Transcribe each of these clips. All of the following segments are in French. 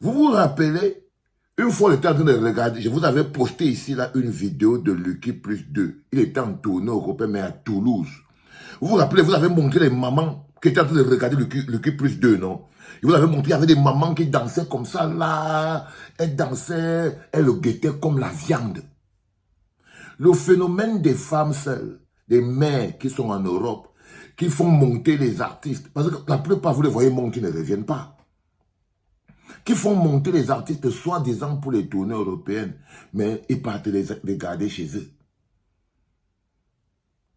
Vous vous rappelez, une fois, j'étais en train de regarder, je vous avais posté ici là une vidéo de Lucky Plus 2. Il était en tournée européen, mais à Toulouse. Vous vous rappelez, vous avez montré les mamans qui étaient en train de regarder Lucky Plus 2, non? Et vous avez montré, il y avait des mamans qui dansaient comme ça, là. Elles dansaient, elles le guettaient comme la viande. Le phénomène des femmes seules, des mères qui sont en Europe, qui font monter les artistes, parce que la plupart, vous les voyez monter, ils ne reviennent pas. Qui font monter les artistes soi-disant pour les tournées européennes, mais ils partent les garder chez eux.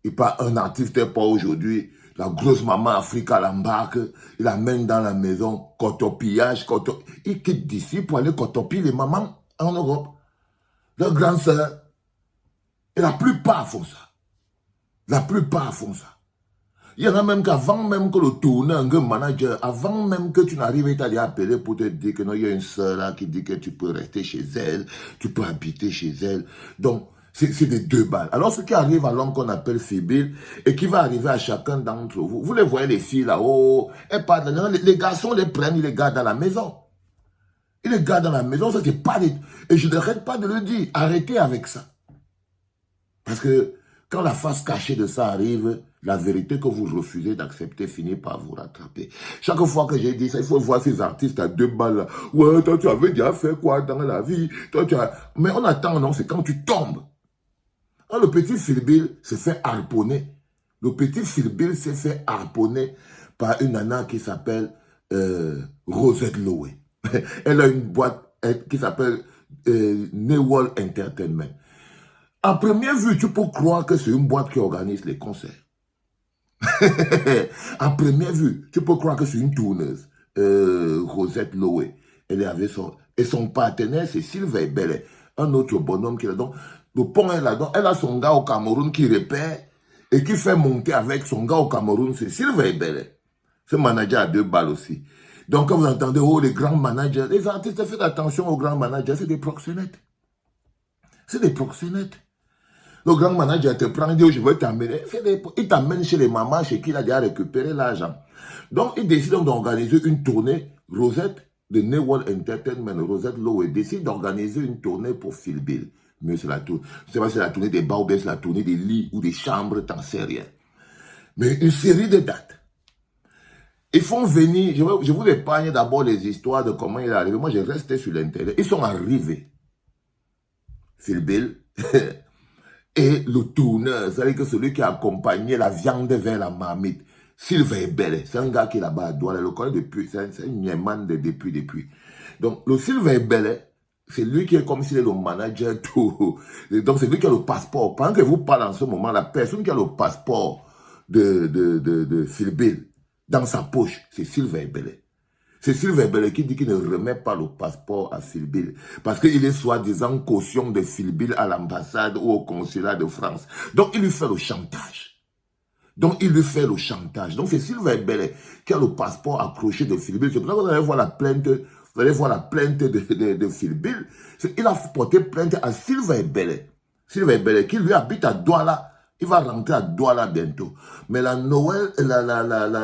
Il part un artiste n'est pas aujourd'hui, la grosse maman Africa l'embarque, il l'amène dans la maison, cotopillage, il quitte d'ici pour aller cotopiller les mamans en Europe. Leurs grandes sœurs. Et la plupart font ça. La plupart font ça. Il y en a même qu'avant même que le tourneur, un manager, avant même que tu n'arrives, il t'a déjà appelé pour te dire que non, il y a une sœur là qui dit que tu peux rester chez elle, tu peux habiter chez elle. Donc, c'est des 2 balles. Alors, ce qui arrive à l'homme qu'on appelle fébrile et qui va arriver à chacun d'entre vous, vous les voyez les filles là-haut, les garçons les prennent, ils les gardent dans la maison. Ils les gardent dans la maison, ça c'est pas des... Et je n'arrête pas de le dire, arrêtez avec ça. Parce que quand la face cachée de ça arrive, la vérité que vous refusez d'accepter finit par vous rattraper. Chaque fois que j'ai dit ça, il faut voir ces artistes à 2 balles. Là. Ouais, toi tu avais déjà fait quoi dans la vie? Toi, tu as... Mais on attend, non, c'est quand tu tombes. Quand le petit Philbill se fait harponner, le petit Philbill s'est fait harponner par une nana qui s'appelle Rosette Lowe. Elle a une boîte qui s'appelle Newell Entertainment. À première vue, tu peux croire que c'est une boîte qui organise les concerts. À première vue, tu peux croire que c'est une tourneuse, Rosette Lowe. Et son partenaire, c'est Sylvain Bellet, un autre bonhomme qui est là-dedans. Le pont est là-dedans. Elle a son gars au Cameroun qui repère et qui fait monter avec son gars au Cameroun, c'est Sylvain Bellet. Ce manager a 2 balles aussi. Donc, quand vous entendez, oh, les grands managers, les artistes, faites attention aux grands managers, c'est des proxénètes. C'est des proxénètes. Le grand manager te prend, il dit, oh, je veux t'amener. Il t'amène chez les mamans, chez qui il a déjà récupéré l'argent. Donc, il décide d'organiser une tournée. Rosette de Newell Entertainment, Rosette Lowe, décide d'organiser une tournée pour Philbill. Mieux, c'est la tournée. Je ne sais pas si c'est la tournée des bas ou bien c'est la tournée des lits ou des chambres, t'en sais rien. Mais une série de dates. Ils font venir, je vous épargne d'abord les histoires de comment il est arrivé. Moi, j'ai resté sur l'intérieur. Ils sont arrivés. Philbill et le tourneur, c'est-à-dire que celui qui a accompagné la viande vers la marmite, Sylvain Bellet, c'est un gars qui est là-bas à Douala, le connaît depuis, c'est un Niéman depuis. Donc, le Sylvain Bellet, c'est lui qui est comme s'il est le manager tout. Donc, c'est lui qui a le passeport. Pendant que vous parlez en ce moment, la personne qui a le passeport de Philbill dans sa poche, c'est Sylvain Bellet. C'est Sylvain Bellet qui dit qu'il ne remet pas le passeport à Philbill parce qu'il est soi-disant caution de Philbill à l'ambassade ou au consulat de France. Donc, il lui fait le chantage. Donc, c'est Sylvain Bellet qui a le passeport accroché de Philbill. C'est pour ça que vous allez voir la plainte, de Philbill. Il a porté plainte à Sylvain Bellet. Sylvain Bellet qui lui habite à Douala. Il va rentrer à Douala bientôt. Mais la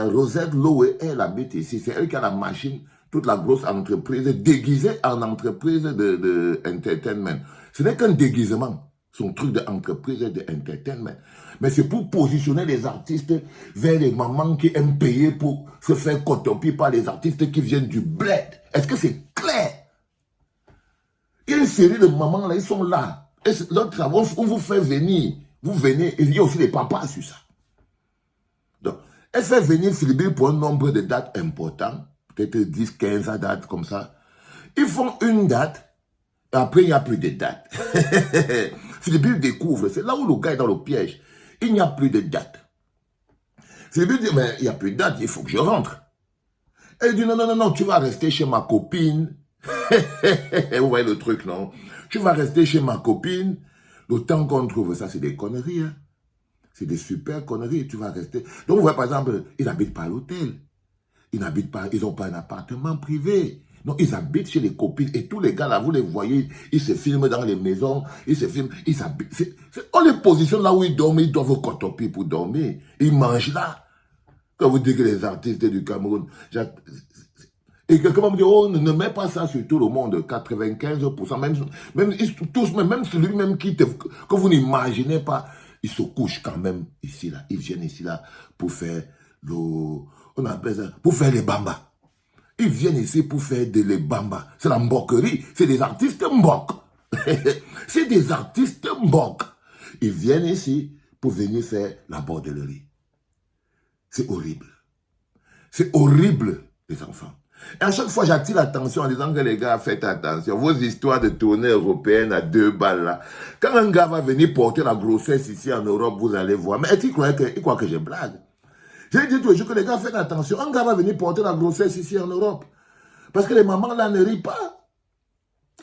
Rosette Lowe, elle habite ici. C'est elle qui a la machine, toute la grosse entreprise, déguisée en entreprise de entertainment. Ce n'est qu'un déguisement, son truc d'entreprise de entertainment. Mais c'est pour positionner les artistes vers les mamans qui aiment payer pour se faire cotopier par les artistes qui viennent du bled. Est-ce que c'est clair? séries de mamans, là, ils sont là. Et l'autre savon, on vous fait venir. Vous venez, et il y a aussi les papas sur ça. Donc, elle fait venir Philibert pour un nombre de dates importants, peut-être 10, 15 dates comme ça. Ils font une date, et après, il n'y a plus de dates. Philibert découvre, c'est là où le gars est dans le piège. Il n'y a plus de date. Philibert dit, mais il n'y a plus de date, il faut que je rentre. Elle dit, non, non, non, non, tu vas rester chez ma copine. Vous voyez le truc, non? Tu vas rester chez ma copine. Le temps qu'on trouve ça, c'est des conneries. Hein? C'est des super conneries. Tu vas rester. Donc, vous voyez, par exemple, ils n'habitent pas à l'hôtel. Ils n'habitent pas, ils n'ont pas un appartement privé. Non, ils habitent chez les copines. Et tous les gars, là, vous les voyez, ils se filment dans les maisons. Ils se filment, ils habitent. On les positionne là où ils dorment. Ils doivent cotoper pour dormir. Ils mangent là. Quand vous dites que les artistes du Cameroun, et quelqu'un va me dire, oh, ne mets pas ça sur tout le monde, 95%, même celui même que vous n'imaginez pas, ils se couchent quand même ici, là. Ils viennent ici, là, pour faire on appelle ça, pour faire les bambas. Ils viennent ici pour faire les bambas. C'est la mboquerie, c'est des artistes mbok. C'est des artistes mbok. Ils viennent ici pour venir faire la bordellerie. C'est horrible. C'est horrible, les enfants. Et à chaque fois, j'attire l'attention en disant que les gars, faites attention. Vos histoires de tournée européenne à 2 balles, là. Quand un gars va venir porter la grossesse ici en Europe, vous allez voir. Mais il croit que je blague. J'ai dit tous les jours que les gars, faites attention. Un gars va venir porter la grossesse ici en Europe. Parce que les mamans, là, ne rient pas.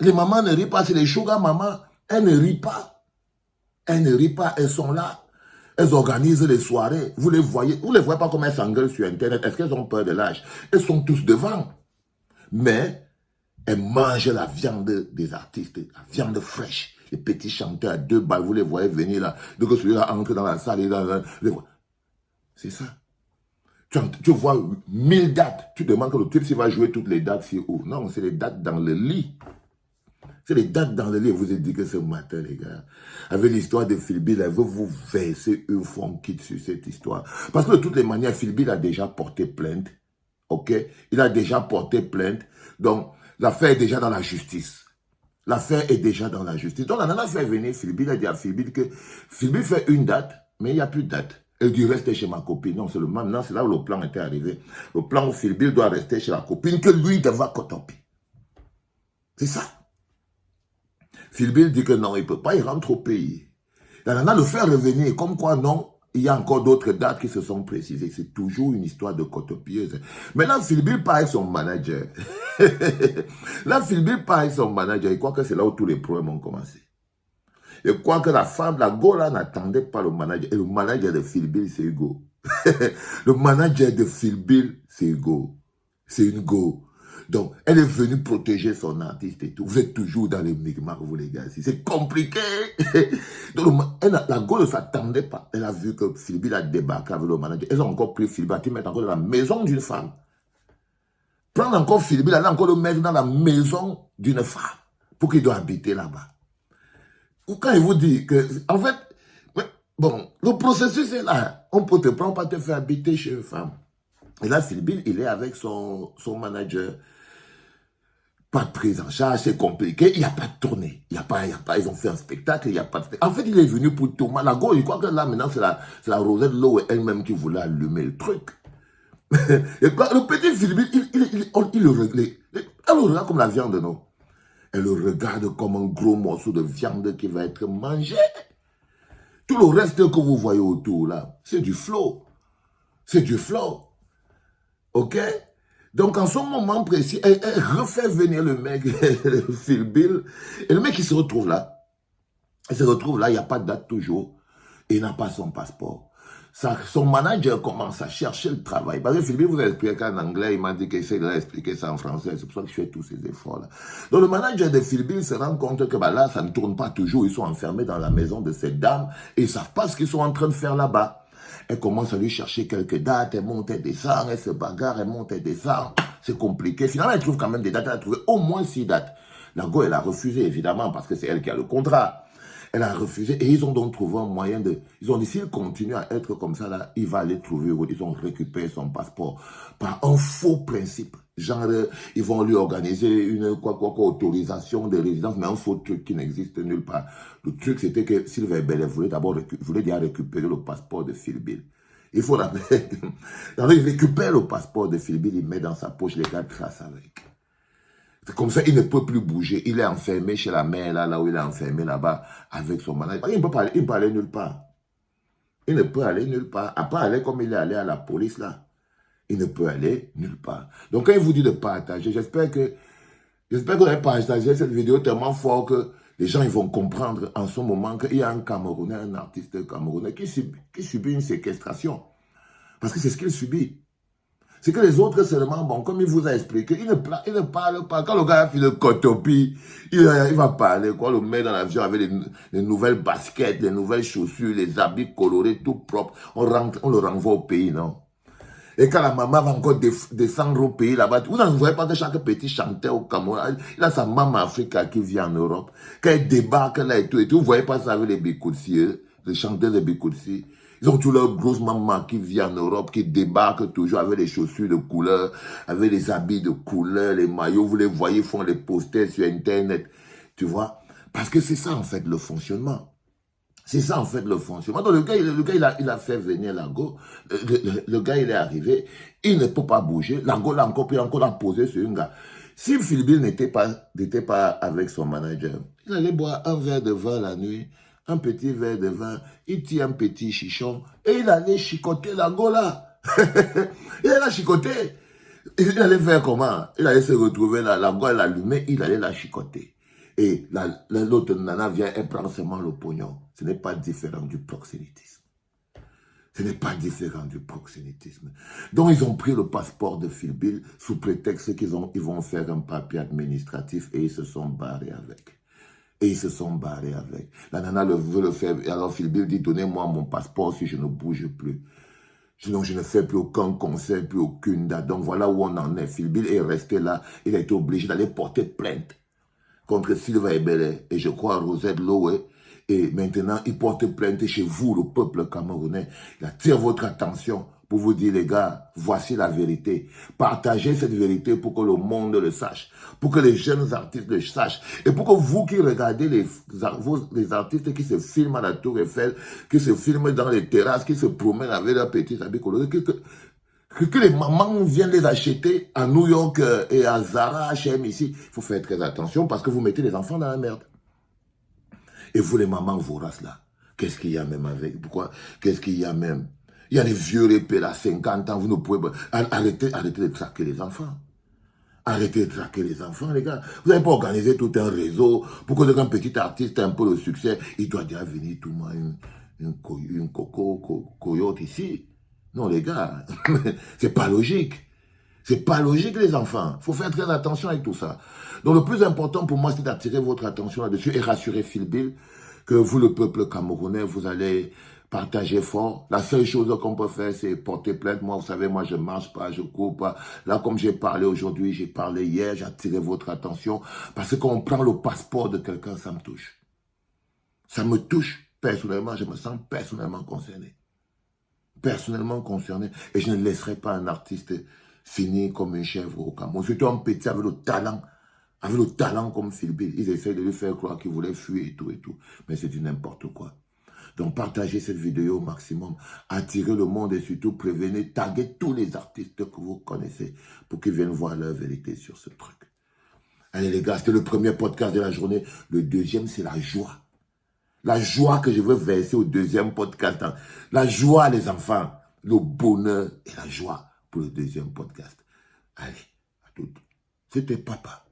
Les mamans ne rient pas. C'est les sugar mamans. Elles ne rient pas. Elles ne rient pas. Elles sont là. Elles organisent les soirées. Vous les voyez pas comme elles s'engueulent sur Internet. Est-ce qu'elles ont peur de l'âge? Elles sont tous devant. Mais elles mangent la viande des artistes, la viande fraîche. Les petits chanteurs à 2 balles, vous les voyez venir là. Donc celui-là entre dans la salle. C'est ça. Tu vois 1000 dates. Tu demandes que le type s'il va jouer toutes les dates, c'est où? Non, c'est les dates dans le lit. C'est les dates dans le lit. Vous avez dit que ce matin, les gars, avec l'histoire de Philbin, elle veut vous verser un fond quitte sur cette histoire. Parce que de toutes les manières, Philbin a déjà porté plainte. Ok? Il a déjà porté plainte. Donc, l'affaire est déjà dans la justice. L'affaire est déjà dans la justice. Donc, la nana fait venir Philbin. Elle a dit à Philbin que Philbin fait une date, mais il n'y a plus de date. Elle dit rester chez ma copine. Non, c'est le même. Non, c'est là où le plan était arrivé. Le plan où Philbin doit rester chez la copine que lui devra cotoper. C'est ça. Philbin dit que non, il ne peut pas, il rentre au pays. La nana le fait revenir, comme quoi non, il y a encore d'autres dates qui se sont précisées. C'est toujours une histoire de cotopieuse. Maintenant, Philbin parle avec son manager. Là, Philbin parle avec son manager. Il croit que c'est là où tous les problèmes ont commencé. Il croit que la femme, la go là, n'attendait pas le manager. Et le manager de Philbin, c'est Hugo. Le manager de Philbin, c'est Hugo. C'est une go. Donc, elle est venue protéger son artiste et tout. Vous êtes toujours dans les migmarques, vous les gars. C'est compliqué. Donc, la go ne s'attendait pas. Elle a vu que Philbin a débarqué avec le manager. Elles ont encore pris Philbin, ils mettent encore dans la maison d'une femme. Prendre encore Philbin, aller encore le mettre dans la maison d'une femme pour qu'il doit habiter là-bas. Ou quand il vous dit que, en fait, bon, le processus est là. On peut te prendre, pas te faire habiter chez une femme. Et là, Philbin, il est avec son manager. Pas de prise en charge, c'est compliqué. Il n'y a pas de tournée. Ils ont fait un spectacle, il n'y a pas de spectacle. En fait, il est venu pour tout. Malago, je crois que là, maintenant, c'est la Rosette Lowe elle-même qui voulait allumer le truc. Et quoi, le petit Philbin, il le regarde. Elle le regarde comme la viande, non? Elle le regarde comme un gros morceau de viande qui va être mangé. Tout le reste que vous voyez autour, là, c'est du flow. C'est du flow. OK? Donc, en ce moment précis, elle refait venir le mec, Philbin, et le mec, il se retrouve là. Il se retrouve là, il n'y a pas de date toujours, et il n'a pas son passeport. Son manager commence à chercher le travail. Parce que Philbin vous a expliqué en anglais, il m'a dit qu'il essaie de l'expliquer ça en français, c'est pour ça que je fais tous ces efforts-là. Donc, le manager de Philbin se rend compte que là, ça ne tourne pas toujours, ils sont enfermés dans la maison de cette dame, et ils ne savent pas ce qu'ils sont en train de faire là-bas. Elle commence à lui chercher quelques dates, elle monte, elle descend, elle se bagarre, elle monte, elle descend. C'est compliqué. Finalement, elle trouve quand même des dates. Elle a trouvé au moins 6 dates. La go, elle a refusé, évidemment, parce que c'est elle qui a le contrat. Elle a refusé et ils ont donc trouvé un moyen de... Ils ont dit, s'il continue à être comme ça, là, il va aller trouver, ils ont récupéré son passeport par un faux principe. Genre, ils vont lui organiser une autorisation de résidence, mais un faux truc qui n'existe nulle part. Le truc, c'était que Sylvain Bellet voulait déjà récupérer le passeport de Phil Bill. Il faut l'appeler. Il récupère le passeport de Phil Bill, il met dans sa poche, les gars tracent avec. C'est comme ça, il ne peut plus bouger. Il est enfermé chez la mère, là où il est enfermé, là-bas, avec son manager. Il ne peut aller nulle part. Il ne peut aller nulle part. À part aller comme il est allé à la police, là. Il ne peut aller nulle part. Donc, quand il vous dit de partager, j'espère que vous avez partagé cette vidéo tellement fort que les gens ils vont comprendre en ce moment qu'il y a un Camerounais, un artiste camerounais qui subit une séquestration. Parce que c'est ce qu'il subit. C'est que les autres seulement, bon, comme il vous a expliqué, il ne parle pas. Quand le gars a fait le cotopie, il va parler, quoi, le met dans l'avion avec les nouvelles baskets, les nouvelles chaussures, les habits colorés, tout propre. On le renvoie au pays, non? Et quand la maman va encore descendre au pays là-bas, vous ne voyez pas que chaque petit chanteur au Cameroun, il a sa maman Africa qui vient en Europe. Quand elle débarque là et tout, vous ne voyez pas ça avec les Bikoutsi, les chanteurs de Bikoutsi. Ils ont tous leurs grosses mamans qui viennent en Europe, qui débarquent toujours avec les chaussures de couleur, avec les habits de couleur, les maillots, vous les voyez, font les posters sur Internet. Tu vois? Parce que c'est ça en fait le fonctionnement. C'est ça, en fait, le fonctionnement. Donc, le gars, il a fait venir Lago. Le gars, il est arrivé. Il ne peut pas bouger. Lago l'a encore posé sur un gars. Si Phil Bill n'était pas avec son manager, il allait boire un verre de vin la nuit, un petit verre de vin, il tire un petit chichon, et il allait chicoter Lago là. Il allait la chicoter. Il allait faire comment? Il allait se retrouver là, Lago, elle allumait, il allait la chicoter. Et l'autre nana vient, elle prend seulement le pognon. Ce n'est pas différent du proxénétisme. Ce n'est pas différent du proxénétisme. Donc, ils ont pris le passeport de Phil Bill sous prétexte qu'ils vont faire un papier administratif et ils se sont barrés avec. La nana veut le faire. Et alors, Phil Bill dit, donnez-moi mon passeport si je ne bouge plus. Sinon, je ne fais plus aucun concert, plus aucune date. Donc, voilà où on en est. Phil Bill est resté là. Il a été obligé d'aller porter plainte contre Sylvain Bellet et je crois Rosette Lowe. Et maintenant, il porte plainte chez vous, le peuple camerounais. Il attire votre attention pour vous dire, les gars, voici la vérité. Partagez cette vérité pour que le monde le sache, pour que les jeunes artistes le sachent, et pour que vous qui regardez les artistes qui se filment à la Tour Eiffel, qui se filment dans les terrasses, qui se promènent avec leurs petits habits colorés, que les mamans viennent les acheter à New York et à Zara, H&M ici. Il faut faire très attention parce que vous mettez les enfants dans la merde. Et vous, les mamans voraces là, qu'est-ce qu'il y a même avec? Pourquoi? Qu'est-ce qu'il y a même? Il y a des vieux répés là, 50 ans, vous ne pouvez pas... Arrêtez de traquer les enfants. Arrêtez de traquer les enfants, les gars. Vous n'avez pas organisé tout un réseau pour que un petit artiste ait un peu de succès. Il doit déjà venir tout le monde, une coyote ici. Non, les gars, c'est pas logique. C'est pas logique, les enfants. Il faut faire très attention avec tout ça. Donc, le plus important pour moi, c'est d'attirer votre attention là-dessus et rassurer Phil Bill que vous, le peuple camerounais, vous allez partager fort. La seule chose qu'on peut faire, c'est porter plainte. Moi, vous savez, moi, je marche pas, je cours pas. Là, comme j'ai parlé aujourd'hui, j'ai parlé hier, j'ai attiré votre attention parce qu'on prend le passeport de quelqu'un, ça me touche. Ça me touche personnellement, je me sens personnellement concerné. Et je ne laisserai pas un artiste finir comme une chèvre au Cameroun. Surtout un petit avec le talent comme Phil Bill. Ils essaient de lui faire croire qu'il voulait fuir et tout. Mais c'est du n'importe quoi. Donc partagez cette vidéo au maximum, attirez le monde et surtout prévenez, taguez tous les artistes que vous connaissez pour qu'ils viennent voir leur vérité sur ce truc. Allez les gars, c'était le premier podcast de la journée. Le deuxième, c'est la joie. La joie que je veux verser au deuxième podcast. La joie, les enfants. Le bonheur et la joie pour le deuxième podcast. Allez, à toutes. C'était papa.